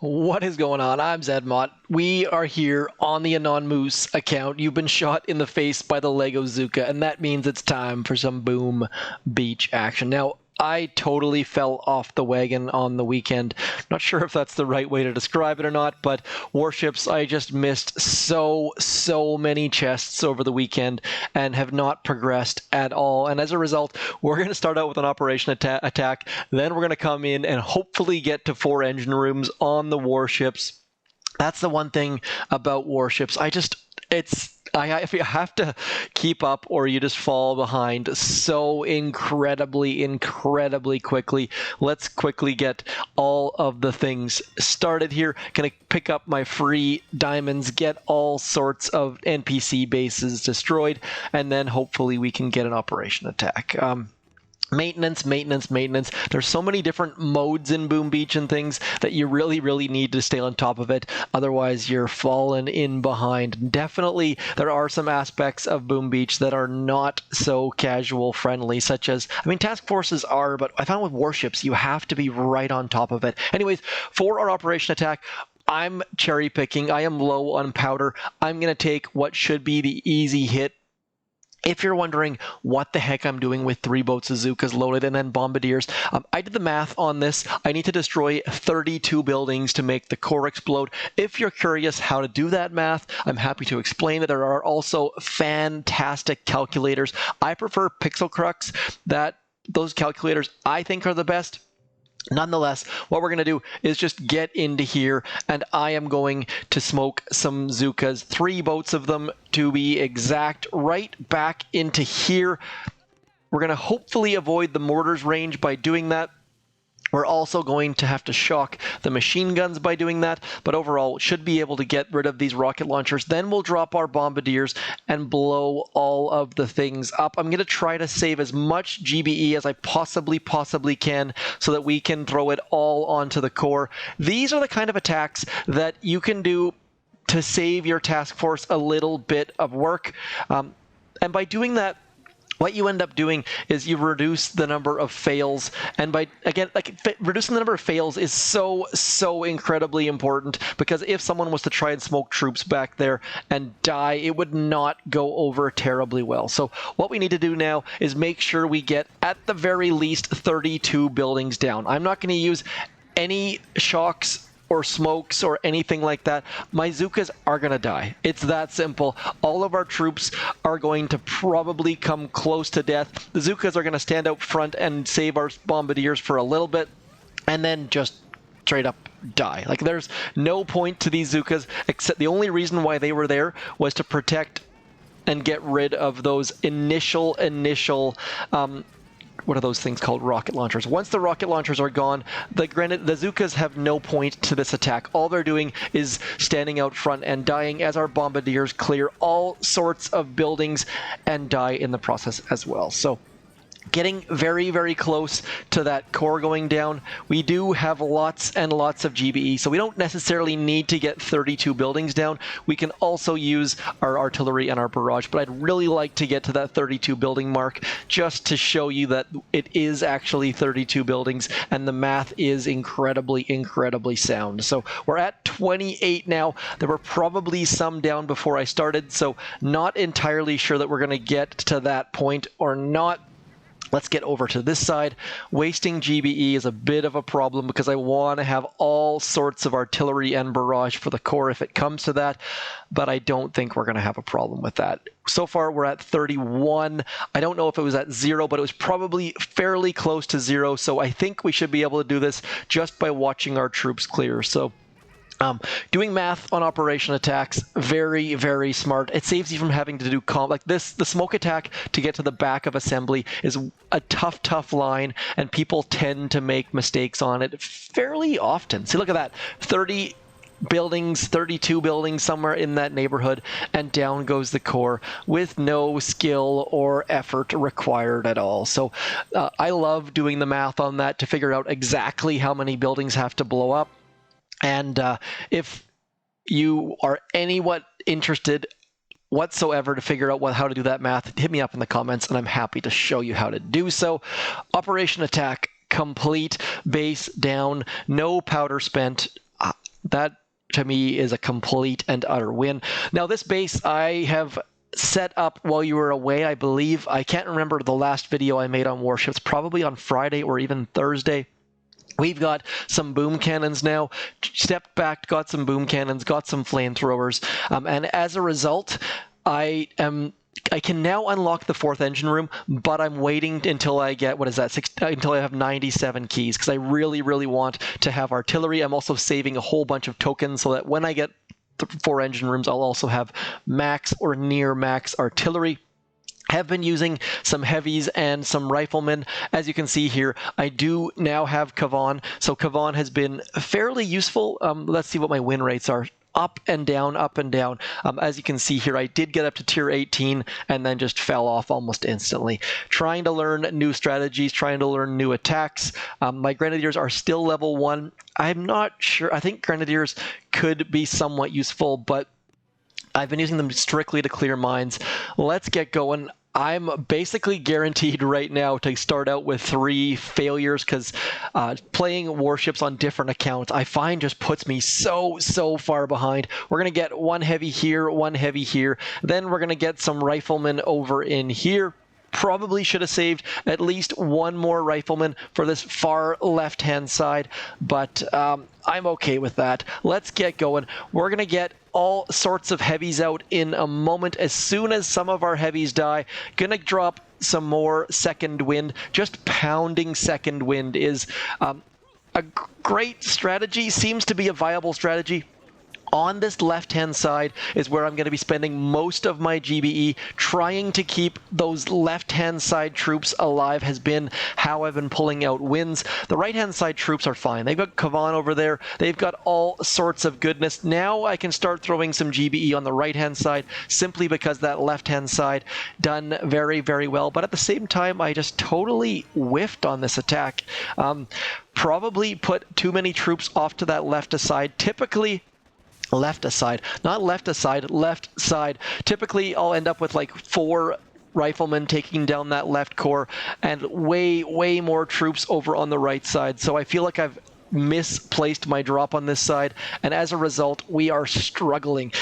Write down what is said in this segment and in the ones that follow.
What is going on? I'm Zedmont. We are here on the Anon Moose account. You've been shot in the face by the Lego Zuka, and that means it's time for some Boom Beach action. Now, I totally fell off the wagon on the weekend. Not sure if that's the right way to describe it or not, but warships, I just missed so many chests over the weekend and have not progressed at all. And as a result, we're going to start out with an operation attack. Then we're going to come in and hopefully get to 4 engine rooms on the warships. That's the one thing about warships. If you have to keep up or you just fall behind so incredibly quickly. Let's quickly get all of the things started here. Gonna pick up my free diamonds, get all sorts of NPC bases destroyed, and then hopefully we can get an operation attack. Maintenance. There's so many different modes in Boom Beach and things that you really need to stay on top of it. Otherwise, you're falling in behind. Definitely, there are some aspects of Boom Beach that are not so casual friendly, such as, task forces are, but I found with warships, you have to be right on top of it. Anyways, for our operation attack, I'm cherry picking. I am low on powder. I'm going to take what should be the easy hit. If you're wondering what the heck I'm doing with 3 boats of Zukas loaded and then bombardiers, I did the math on this. I need to destroy 32 buildings to make the core explode. If you're curious how to do that math, I'm happy to explain it. There are also fantastic calculators. I prefer Pixel Crux. Those calculators I think are the best. Nonetheless, what we're going to do is just get into here, and I am going to smoke some Zukas, 3 boats of them to be exact, right back into here. We're going to hopefully avoid the mortars range by doing that. We're also going to have to shock the machine guns by doing that, but overall should be able to get rid of these rocket launchers. Then we'll drop our bombardiers and blow all of the things up. I'm going to try to save as much GBE as I possibly can so that we can throw it all onto the core. These are the kind of attacks that you can do to save your task force a little bit of work. And by doing that, what you end up doing is you reduce the number of fails, and reducing the number of fails is so incredibly important, because if someone was to try and smoke troops back there and die, it would not go over terribly well. So what we need to do now is make sure we get at the very least 32 buildings down. I'm not going to use any shocks or smokes or anything like that. My Zukas are going to die. It's that simple. All of our troops are going to probably come close to death. The Zukas are going to stand out front and save our bombardiers for a little bit, and then just straight up die. There's no point to these Zukas, except the only reason why they were there was to protect and get rid of those initial what are those things called? Rocket launchers. Once the rocket launchers are gone, the Zukas have no point to this attack. All they're doing is standing out front and dying as our bombardiers clear all sorts of buildings and die in the process as well. So getting very close to that core going down. We do have lots and lots of GBE, so we don't necessarily need to get 32 buildings down. We can also use our artillery and our barrage, but I'd really like to get to that 32 building mark just to show you that it is actually 32 buildings, and the math is incredibly sound. So we're at 28 now. There were probably some down before I started, so not entirely sure that we're going to get to that point or not. Let's get over to this side. Wasting GBE is a bit of a problem because I want to have all sorts of artillery and barrage for the core if it comes to that, but I don't think we're going to have a problem with that. So far, we're at 31. I don't know if it was at 0, but it was probably fairly close to 0, so I think we should be able to do this just by watching our troops clear. So doing math on operation attacks, very smart. It saves you from having to do like this. The smoke attack to get to the back of assembly is a tough line, and people tend to make mistakes on it fairly often. See, look at that. 30 buildings, 32 buildings, somewhere in that neighborhood, and down goes the core with no skill or effort required at all. So I love doing the math on that to figure out exactly how many buildings have to blow up. And if you are anywhat interested whatsoever to figure out how to do that math, hit me up in the comments, and I'm happy to show you how to do so. Operation attack complete, base down, no powder spent. That, to me, is a complete and utter win. Now, this base I have set up while you were away, I believe. I can't remember the last video I made on warships, probably on Friday or even Thursday. We've got some boom cannons now. Stepped back, got some boom cannons, got some flamethrowers, and as a result, I can now unlock the 4th engine room, but I'm waiting until I get, until I have 97 keys, because I really, really want to have artillery. I'm also saving a whole bunch of tokens so that when I get the 4 engine rooms, I'll also have max or near max artillery. Have been using some heavies and some riflemen. As you can see here, I do now have Kavan. So Kavan has been fairly useful. Let's see what my win rates are. Up and down, up and down. As you can see here, I did get up to tier 18 and then just fell off almost instantly. Trying to learn new strategies, trying to learn new attacks. My Grenadiers are still level 1. I'm not sure. I think Grenadiers could be somewhat useful, but I've been using them strictly to clear mines. Let's get going. I'm basically guaranteed right now to start out with 3 failures because playing warships on different accounts I find just puts me so far behind. We're going to get 1 heavy here, 1 heavy here. Then we're going to get some riflemen over in here. Probably should have saved at least 1 more rifleman for this far left-hand side, but I'm okay with that. Let's get going. We're going to get all sorts of heavies out in a moment. As soon as some of our heavies die, gonna drop some more second wind. Just pounding second wind is a great strategy, seems to be a viable strategy. On this left-hand side is where I'm going to be spending most of my GBE. Trying to keep those left-hand side troops alive has been how I've been pulling out wins. The right-hand side troops are fine. They've got Kavan over there. They've got all sorts of goodness. Now I can start throwing some GBE on the right-hand side simply because that left-hand side done very, very well. But at the same time, I just totally whiffed on this attack. Probably put too many troops off to that left side. Typically, left side, not left side, left side. Typically, I'll end up with like 4 riflemen taking down that left core and way more troops over on the right side. So I feel like I've misplaced my drop on this side, and as a result, we are struggling.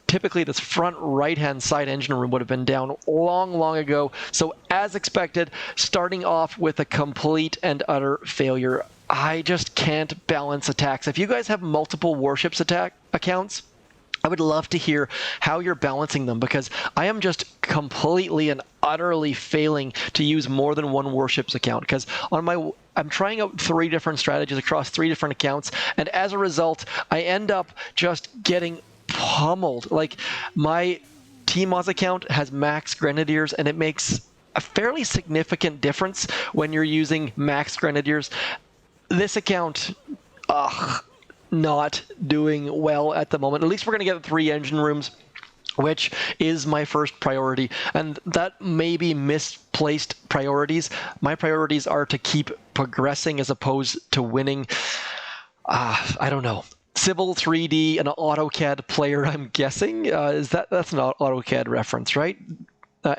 Typically, this front right-hand side engine room would have been down long ago. So as expected, starting off with a complete and utter failure. I just can't balance attacks. If you guys have multiple warships accounts, I would love to hear how you're balancing them, because I am just completely and utterly failing to use more than 1 warships account, because I'm trying out 3 different strategies across 3 different accounts, and as a result, I end up just getting pummeled. Like, my TMOS account has max Grenadiers, and it makes a fairly significant difference when you're using max Grenadiers. This account, not doing well at the moment. At least we're going to get 3 engine rooms, which is my first priority. And that may be misplaced priorities. My priorities are to keep progressing as opposed to winning. I don't know. Civil 3D, an AutoCAD player, I'm guessing. That's an AutoCAD reference, right?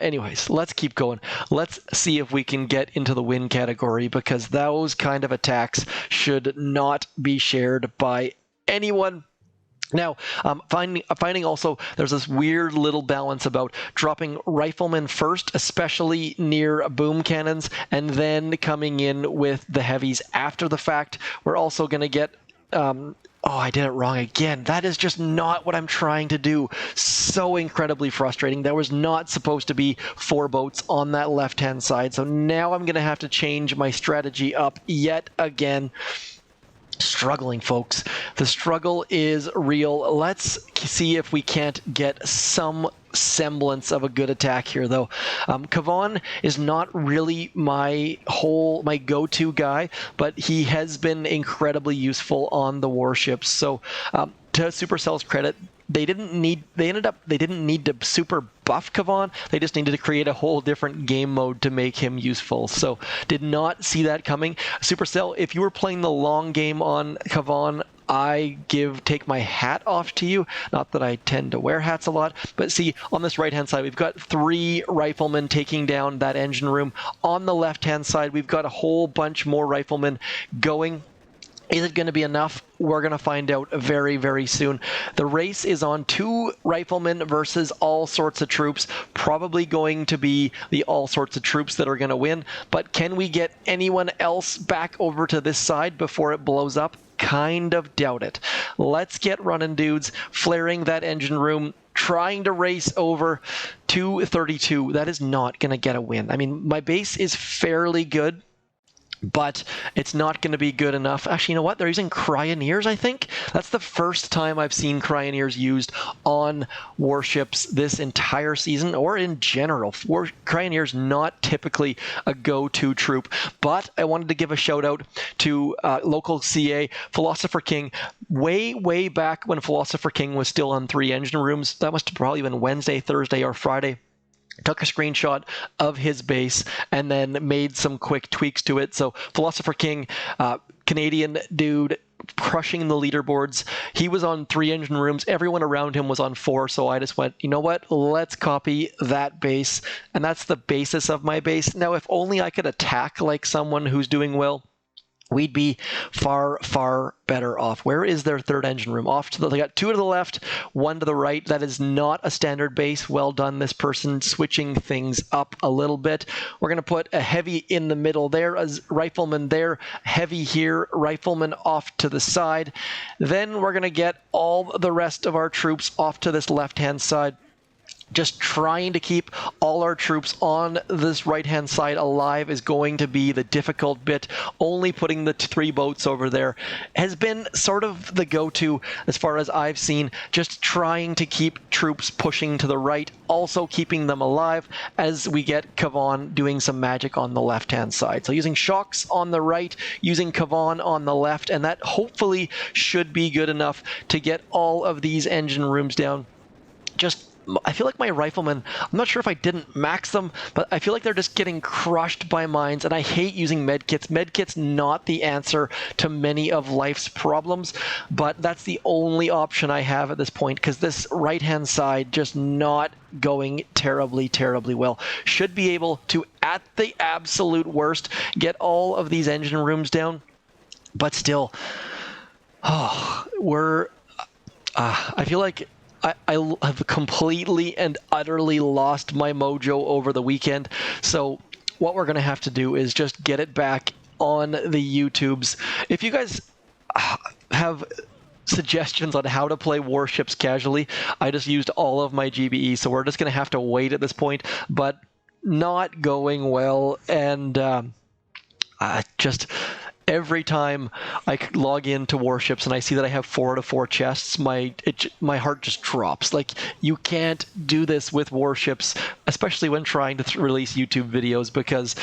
Anyways, let's keep going. Let's see if we can get into the win category, because those kind of attacks should not be shared by anyone. Now, finding also there's this weird little balance about dropping riflemen first, especially near boom cannons, and then coming in with the heavies after the fact. We're also going to get... Oh, I did it wrong again. That is just not what I'm trying to do. So incredibly frustrating. There was not supposed to be 4 boats on that left-hand side. So now I'm going to have to change my strategy up yet again. Struggling, folks. The struggle is real. Let's see if we can't get some semblance of a good attack here, though. Kavan is not really my go-to guy, but he has been incredibly useful on the warships. So to Supercell's credit, they didn't need to super buff Kavan. They just needed to create a whole different game mode to make him useful. So did not see that coming. Supercell, if you were playing the long game on Kavan, I take my hat off to you. Not that I tend to wear hats a lot, but see, on this right-hand side, we've got 3 riflemen taking down that engine room. On the left-hand side, we've got a whole bunch more riflemen going. Is it going to be enough? We're going to find out very, very soon. The race is on 2 riflemen versus all sorts of troops. Probably going to be the all sorts of troops that are going to win. But can we get anyone else back over to this side before it blows up? Kind of doubt it. Let's get running, dudes. Flaring that engine room. Trying to race over 232. That is not going to get a win. I mean, my base is fairly good, but it's not going to be good enough. Actually, you know what? They're using Grenadiers, I think. That's the first time I've seen Grenadiers used on warships this entire season, or in general. Grenadiers not typically a go-to troop, but I wanted to give a shout-out to local CA, Philosopher King. Way back when Philosopher King was still on 3 engine rooms, that must have probably been Wednesday, Thursday, or Friday. Took a screenshot of his base and then made some quick tweaks to it. So Philosopher King, Canadian dude, crushing the leaderboards. He was on 3 engine rooms. Everyone around him was on 4. So I just went, you know what? Let's copy that base. And that's the basis of my base. Now, if only I could attack like someone who's doing well, we'd be far better off. Where is their 3rd engine room? Off to they got 2 to the left, 1 to the right. That is not a standard base. Well done, this person, switching things up a little bit. We're going to put a heavy in the middle there, a rifleman there, heavy here, rifleman off to the side. Then we're going to get all the rest of our troops off to this left-hand side. Just trying to keep all our troops on this right-hand side alive is going to be the difficult bit. Only putting the 3 boats over there has been sort of the go-to as far as I've seen. Just trying to keep troops pushing to the right, also keeping them alive as we get Kavan doing some magic on the left-hand side. So using shocks on the right, using Kavan on the left, and that hopefully should be good enough to get all of these engine rooms down. I feel like my riflemen, I'm not sure if I didn't max them, but I feel like they're just getting crushed by mines, and I hate using medkits. Medkits not the answer to many of life's problems, but that's the only option I have at this point, because this right-hand side just not going terribly well. Should be able to, at the absolute worst, get all of these engine rooms down, but still, I feel like I have completely and utterly lost my mojo over the weekend. So what we're going to have to do is just get it back on the YouTubes. If you guys have suggestions on how to play warships casually, I just used all of my GBE, so we're just going to have to wait at this point, but not going well. And just every time I log into warships and I see that I have 4 out of 4 chests, my heart just drops. Like, you can't do this with warships, especially when trying to release YouTube videos, because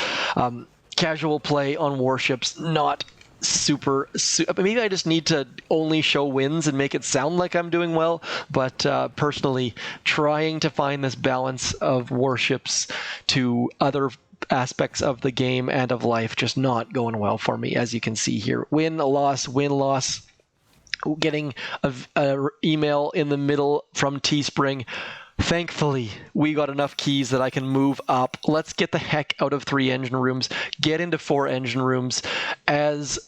casual play on warships not super. Maybe I just need to only show wins and make it sound like I'm doing well. But personally, trying to find this balance of warships to other aspects of the game and of life just not going well for me, as you can see here. Win, loss, win, loss. Getting a email in the middle from Teespring. Thankfully, we got enough keys that I can move up. Let's get the heck out of 3 engine rooms, get into 4 engine rooms as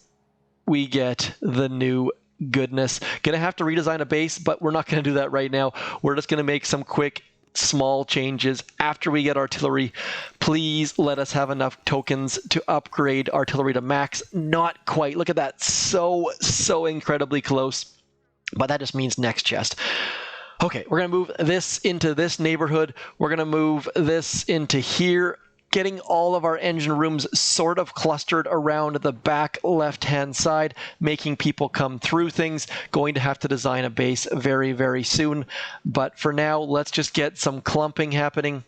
we get the new goodness. Gonna have to redesign a base, but we're not gonna do that right now. We're just gonna make some quick small changes after we get artillery. Please let us have enough tokens to upgrade artillery to max. Not quite. Look at that. So incredibly close. But that just means next chest. Okay, we're going to move this into this neighborhood. We're going to move this into here, getting all of our engine rooms sort of clustered around the back left-hand side, making people come through things. Going to have to design a base very soon. But for now, let's just get some clumping happening.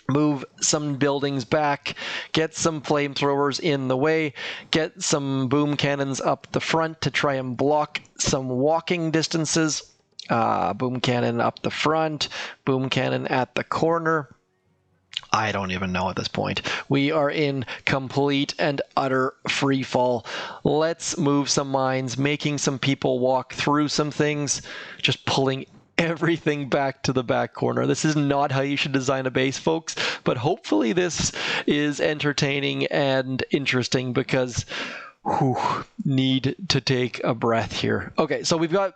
Move some buildings back, get some flamethrowers in the way, get some boom cannons up the front to try and block some walking distances. Boom cannon up the front, boom cannon at the corner. I don't even know at this point. We are in complete and utter free fall. Let's move some mines, making some people walk through some things, just pulling everything back to the back corner. This is not how you should design a base, folks, but hopefully this is entertaining and interesting, because Whew, need to take a breath here. Okay, so we've got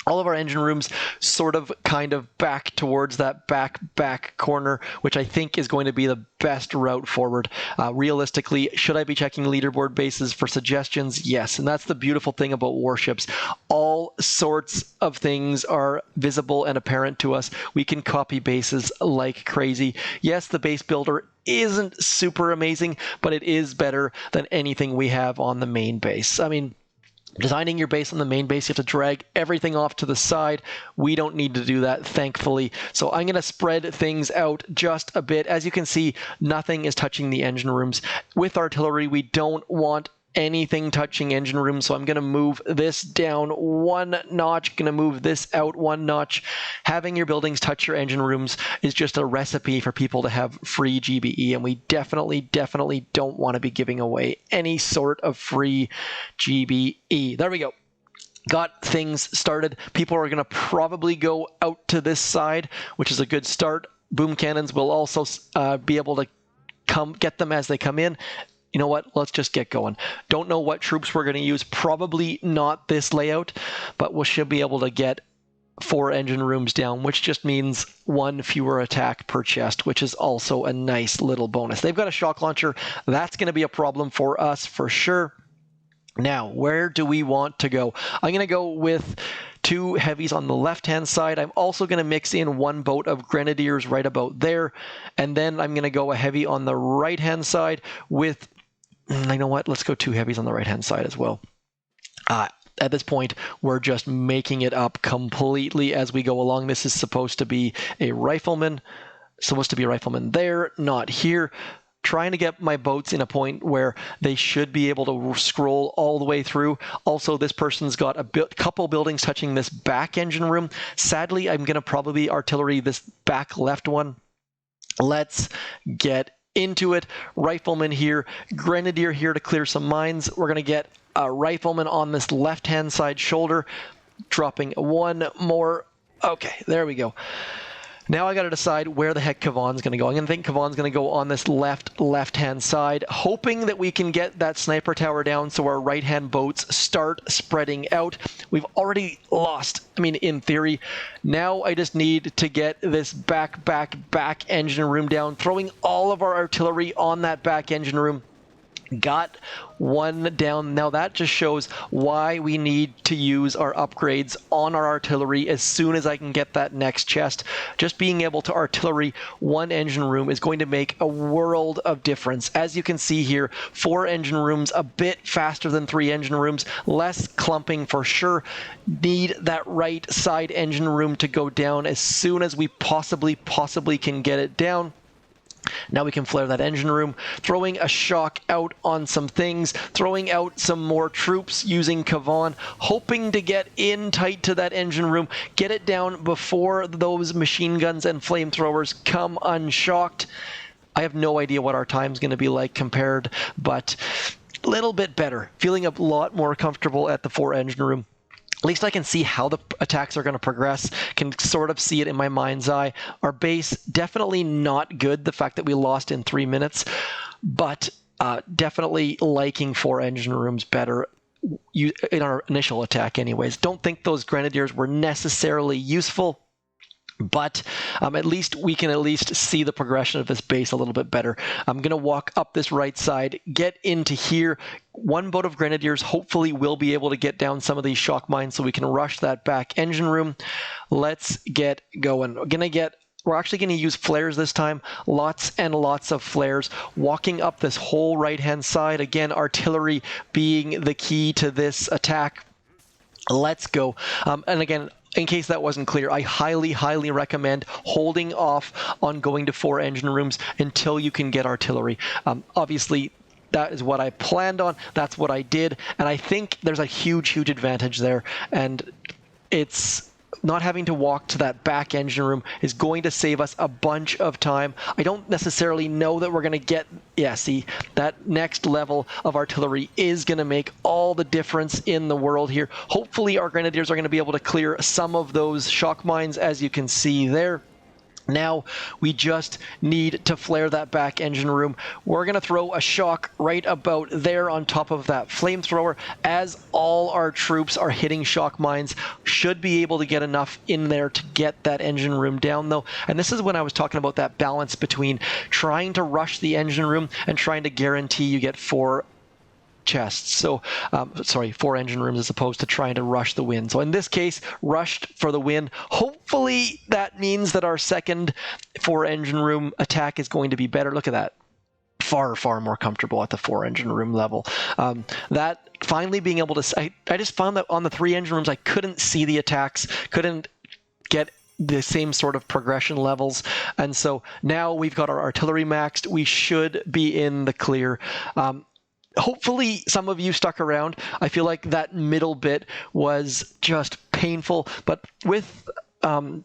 all of our engine rooms sort of kind of back towards that back corner, which I think is going to be the best route forward. Realistically, should I be checking leaderboard bases for suggestions? Yes, and that's the beautiful thing about warships. All sorts of things are visible and apparent to us. We can copy bases like crazy. Yes, the base builder isn't super amazing, but it is better than anything we have on the main base. I mean, designing your base on the main base, you have to drag everything off to the side. We don't need to do that, thankfully. So I'm going to spread things out just a bit. As you can see, nothing is touching the engine rooms. With artillery, we don't want anything touching engine rooms, so I'm going to move this down one notch, going to move this out one notch. Having your buildings touch your engine rooms is just a recipe for people to have free GBE, and we definitely don't want to be giving away any sort of free GBE. There we go. Got things started. People are going to probably go out to this side, which is a good start. Boom cannons will also be able to get them as they come in. You know what? Let's just get going. Don't know what troops we're going to use. Probably not this layout, but we should be able to get 4 engine rooms down, which just means 1 fewer attack per chest, which is also a nice little bonus. They've got a shock launcher. That's going to be a problem for us for sure. Now, where do we want to go? I'm going to go with 2 heavies on the left-hand side. I'm also going to mix in 1 boat of Grenadiers right about there. And then I'm going to go a heavy on the right-hand side with, you know what? Let's go 2 heavies on the right-hand side as well. At this point, we're just making it up completely as we go along. This is supposed to be a rifleman. There, not here. Trying to get my boats in a point where they should be able to scroll all the way through. Also, this person's got a couple buildings touching this back engine room. Sadly, I'm going to probably artillery this back left one. Let's get into it. Rifleman here, Grenadier here to clear some mines. We're going to get a rifleman on this left-hand side shoulder, dropping 1 more. Okay, there we go. Now I got to decide where the heck Kavan's going to go. I'm going to think Kavan's going to go on this left-hand side, hoping that we can get that sniper tower down so our right-hand boats start spreading out. We've already lost, I mean, in theory. Now I just need to get this back engine room down, throwing all of our artillery on that back engine room. Got 1 down. Now that just shows why we need to use our upgrades on our artillery as soon as I can get that next chest. Just being able to artillery 1 engine room is going to make a world of difference. As you can see here, 4 engine rooms, a bit faster than 3 engine rooms, less clumping for sure. Need that right side engine room to go down as soon as we possibly can get it down. Now we can flare that engine room, throwing a shock out on some things, throwing out some more troops using Kavan, hoping to get in tight to that engine room, get it down before those machine guns and flamethrowers come unshocked. I have no idea what our time's going to be like compared, but a little bit better. Feeling a lot more comfortable at the 4 engine room. At least I can see how the attacks are going to progress, can sort of see it in my mind's eye. Our base, definitely not good, the fact that we lost in 3 minutes, but definitely liking 4 engine rooms better in our initial attack anyways. Don't think those Grenadiers were necessarily useful, but at least we can see the progression of this base a little bit better. I'm going to walk up this right side, get into here. 1 boat of Grenadiers hopefully will be able to get down some of these shock mines so we can rush that back engine room. Let's get going. We're actually going to use flares this time. Lots and lots of flares. Walking up this whole right-hand side. Again, artillery being the key to this attack. Let's go. And again, in case that wasn't clear, I highly recommend holding off on going to 4 engine rooms until you can get artillery. Obviously, that is what I planned on. That's what I did. And I think there's a huge advantage there. And it's not having to walk to that back engine room is going to save us a bunch of time. I don't necessarily know that we're going to get, see, that next level of artillery is going to make all the difference in the world here. Hopefully our Grenadiers are going to be able to clear some of those shock mines, as you can see there. Now we just need to flare that back engine room. We're going to throw a shock right about there on top of that flamethrower, as all our troops are hitting shock mines. Should be able to get enough in there to get that engine room down, though. And this is when I was talking about that balance between trying to rush the engine room and trying to guarantee you get 4 chests. So, 4 engine rooms as opposed to trying to rush the win. So in this case, rushed for the win. Hopefully that means that our second 4 engine room attack is going to be better. Look at that. Far, far more comfortable at the 4 engine room level. That finally being able to... I just found that on the 3 engine rooms, I couldn't see the attacks, couldn't get the same sort of progression levels. And so now we've got our artillery maxed. We should be in the clear. Hopefully some of you stuck around. I feel like that middle bit was just painful, but with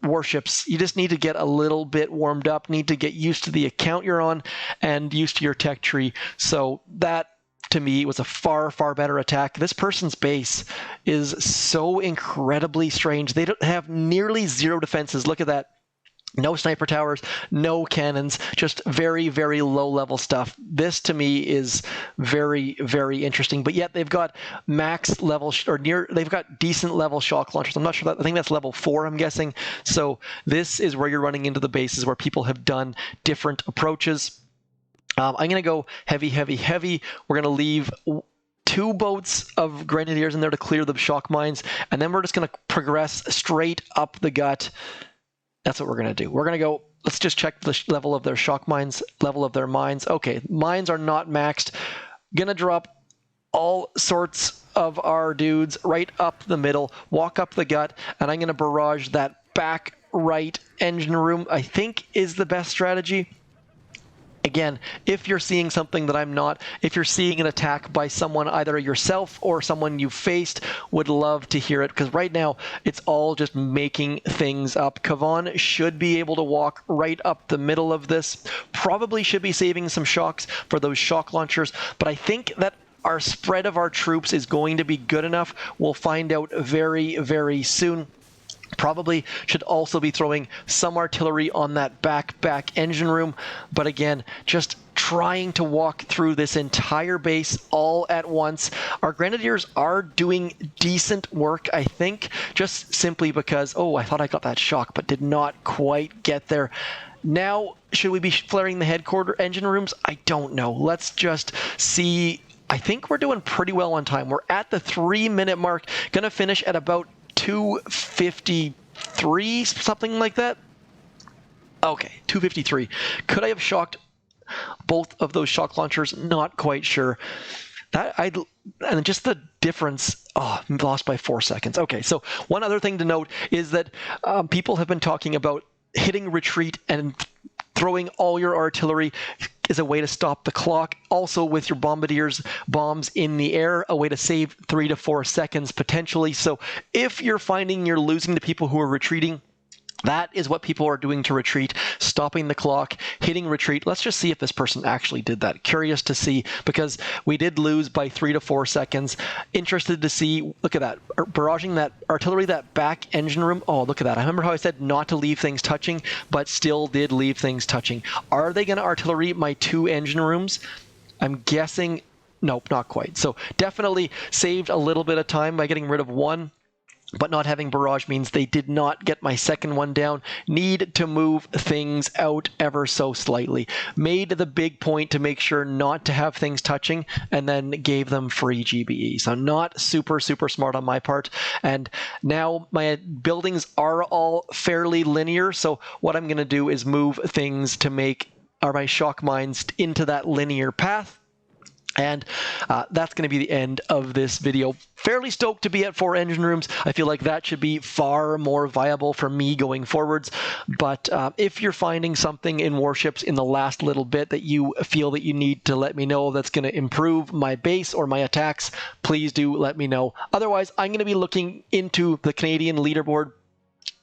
warships, you just need to get a little bit warmed up, need to get used to the account you're on and used to your tech tree. So that, to me, was a far, far better attack. This person's base is so incredibly strange. They don't have nearly 0 defenses. Look at that. No sniper towers, no cannons, just very, very low-level stuff. This, to me, is very, very interesting. But yet they've got max level, they've got decent level shock launchers. I'm not sure I think that's level 4, I'm guessing. So this is where you're running into the bases where people have done different approaches. I'm going to go heavy, heavy, heavy. We're going to leave 2 boats of Grenadiers in there to clear the shock mines, and then we're just going to progress straight up the gut. That's what we're going to do. We're going to go, let's just check the level of their shock mines, level of their mines. Okay, mines are not maxed. Going to drop all sorts of our dudes right up the middle, walk up the gut, and I'm going to barrage that back right engine room, I think is the best strategy. Again, if you're seeing something that I'm not, if you're seeing an attack by someone, either yourself or someone you faced, would love to hear it, because right now it's all just making things up. Kavan should be able to walk right up the middle of this, probably should be saving some shocks for those shock launchers, but I think that our spread of our troops is going to be good enough. We'll find out very, very soon. Probably should also be throwing some artillery on that back engine room. But again, just trying to walk through this entire base all at once. Our Grenadiers are doing decent work, I think, just simply because, oh, I thought I got that shock, but did not quite get there. Now, should we be flaring the headquarter engine rooms? I don't know. Let's just see. I think we're doing pretty well on time. We're at the 3-minute mark. Going to finish at about 2:53, something like that. Okay, 2:53. Could I have shocked both of those shock launchers? Not quite sure. And just the difference. Oh, lost by 4 seconds. Okay, so one other thing to note is that people have been talking about hitting retreat and throwing all your artillery is a way to stop the clock. Also, with your bombardiers bombs in the air, a way to save 3 to 4 seconds potentially. So if you're finding you're losing to people who are retreating, that is what people are doing to retreat, stopping the clock, hitting retreat. Let's just see if this person actually did that. Curious to see, because we did lose by 3 to 4 seconds. Interested to see, look at that, barraging that artillery, that back engine room. Oh, look at that. I remember how I said not to leave things touching, but still did leave things touching. Are they going to artillery my 2 engine rooms? I'm guessing, nope, not quite. So definitely saved a little bit of time by getting rid of 1. But not having barrage means they did not get my second one down. Need to move things out ever so slightly. Made the big point to make sure not to have things touching, and then gave them free GBE. So not super, super smart on my part. And now my buildings are all fairly linear. So what I'm going to do is move things to make my shock mines into that linear path. And that's going to be the end of this video. Fairly stoked to be at 4 engine rooms. I feel like that should be far more viable for me going forwards. But if you're finding something in warships in the last little bit that you feel that you need to let me know that's going to improve my base or my attacks, please do let me know. Otherwise, I'm going to be looking into the Canadian leaderboard,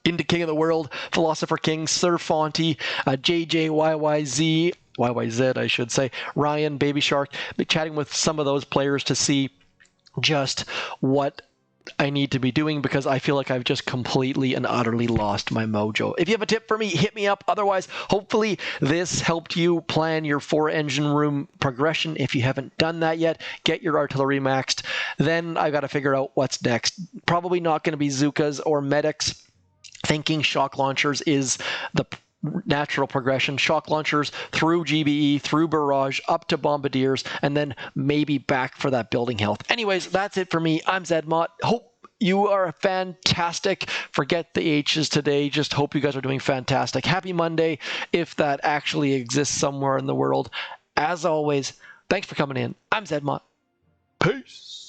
into King of the World, Philosopher King, Sir Fonty, YYZ, I should say, Ryan, Baby Shark, chatting with some of those players to see just what I need to be doing because I feel like I've just completely and utterly lost my mojo. If you have a tip for me, hit me up. Otherwise, hopefully this helped you plan your 4-engine room progression. If you haven't done that yet, get your artillery maxed. Then I got to figure out what's next. Probably not going to be Zookas or medics. Thinking shock launchers is the natural progression. Shock launchers through GBE, through barrage, up to bombardiers, and then maybe back for that building health. Anyways, that's it for me. I'm Zedmont. Hope you are fantastic. Forget the H's today. Just hope you guys are doing fantastic. Happy Monday, if that actually exists somewhere in the world. As always, thanks for coming in. I'm Zedmont. Peace.